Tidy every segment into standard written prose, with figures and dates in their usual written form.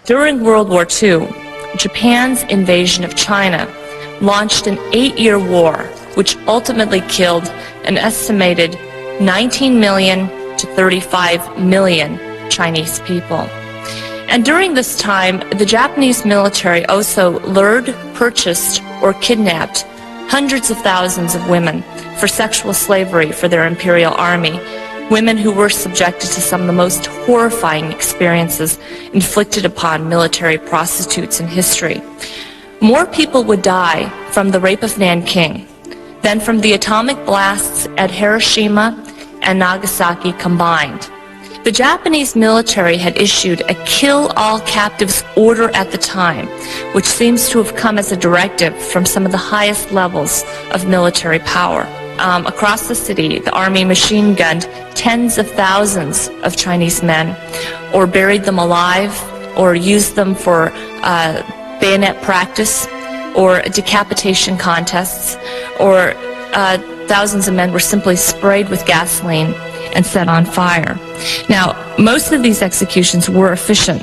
During World War II, Japan's invasion of China launched an 8-year war, which ultimately killed an estimated 19 million to 35 million Chinese people. And during this time, the Japanese military also lured, purchased, or kidnapped hundreds of thousands of women for sexual slavery for their imperial army, women who were subjected to some of the most horrifying experiences inflicted upon military prostitutes in history. More people would die from the rape of Nanking than from the atomic blasts at Hiroshima and Nagasaki combined. The Japanese military had issued a kill all captives order at the time, which seems to have come as a directive from some of the highest levels of military power. Across the city, the army machine-gunned tens of thousands of Chinese men, or buried them alive, or used them for bayonet practice, or decapitation contests, or thousands of men were simply sprayed with gasoline and set on fire. Now, most of these executions were efficient,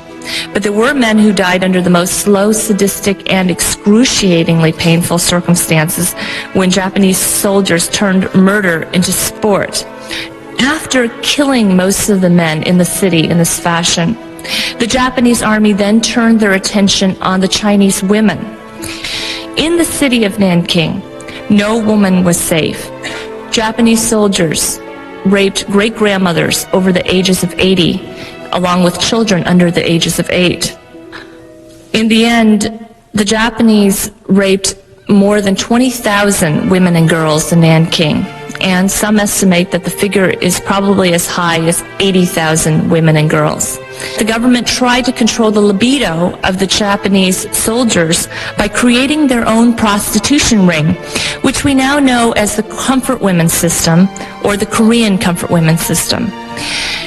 but there were men who died under the most slow, sadistic, and excruciatingly painful circumstances when Japanese soldiers turned murder into sport. After killing most of the men in the city in this fashion, the Japanese army then turned their attention on the Chinese women. In the city of Nanking, no woman was safe. Japanese soldiers raped great-grandmothers over the ages of 80, along with children under the ages of 8. In the end, the Japanese raped more than 20,000 women and girls in Nanking, and some estimate that the figure is probably as high as 80,000 women and girls. The government tried to control the libido of the Japanese soldiers by creating their own prostitution ring, which we now know as the Comfort Women System, or the Korean Comfort Women System.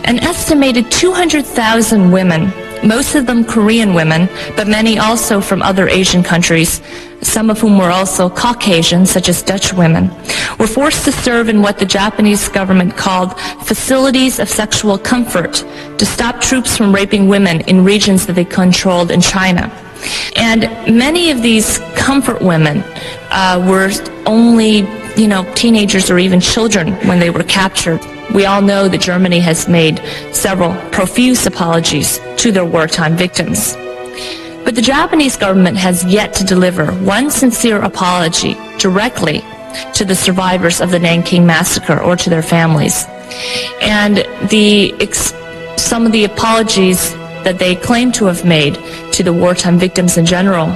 An estimated 200,000 women, most of them Korean women, but many also from other Asian countries, some of whom were also Caucasian, such as Dutch women, were forced to serve in what the Japanese government called facilities of sexual comfort to stop troops from raping women in regions that they controlled in China. And many of these comfort women were only, teenagers or even children when they were captured. We all know that Germany has made several profuse apologies to their wartime victims. But the Japanese government has yet to deliver one sincere apology directly to the survivors of the Nanking massacre or to their families. And some of the apologies that they claim to have made to the wartime victims in general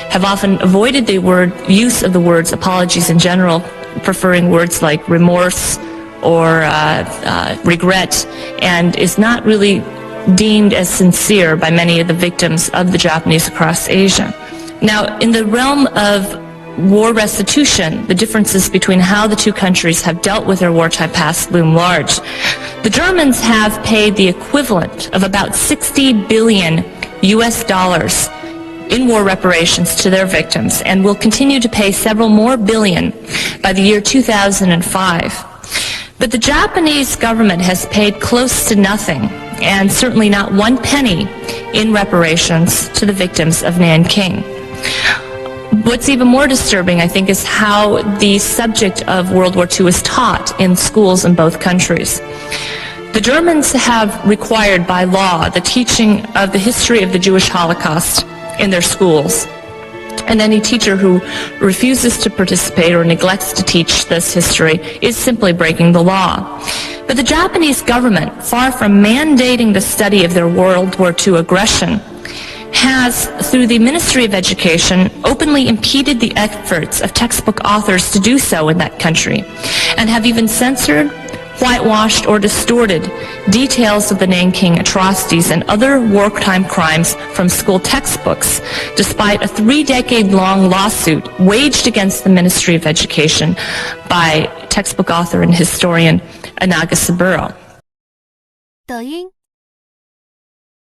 have often avoided the use of the words apologies in general, preferring words like remorse or regret, and is not really deemed as sincere by many of the victims of the Japanese across Asia. Now, in the realm of war restitution, the differences between how the two countries have dealt with their wartime past loom large. The Germans have paid the equivalent of about 60 billion US dollars in war reparations to their victims, and will continue to pay several more billion by the year 2005. But the Japanese government has paid close to nothing, and certainly not one penny, in reparations to the victims of Nanking. What's even more disturbing, I think, is how the subject of World War II is taught in schools in both countries. The Germans have required by law the teaching of the history of the Jewish Holocaust in their schools. And any teacher who refuses to participate or neglects to teach this history is simply breaking the law. But the Japanese government, far from mandating the study of their World War II aggression, has, through the Ministry of Education, openly impeded the efforts of textbook authors to do so in that country, and have even censored, whitewashed, or distorted details of the Nanking atrocities and other wartime crimes from school textbooks, despite a 3-decade-long lawsuit waged against the Ministry of Education by textbook author and historian Anaga Saburo. 抖音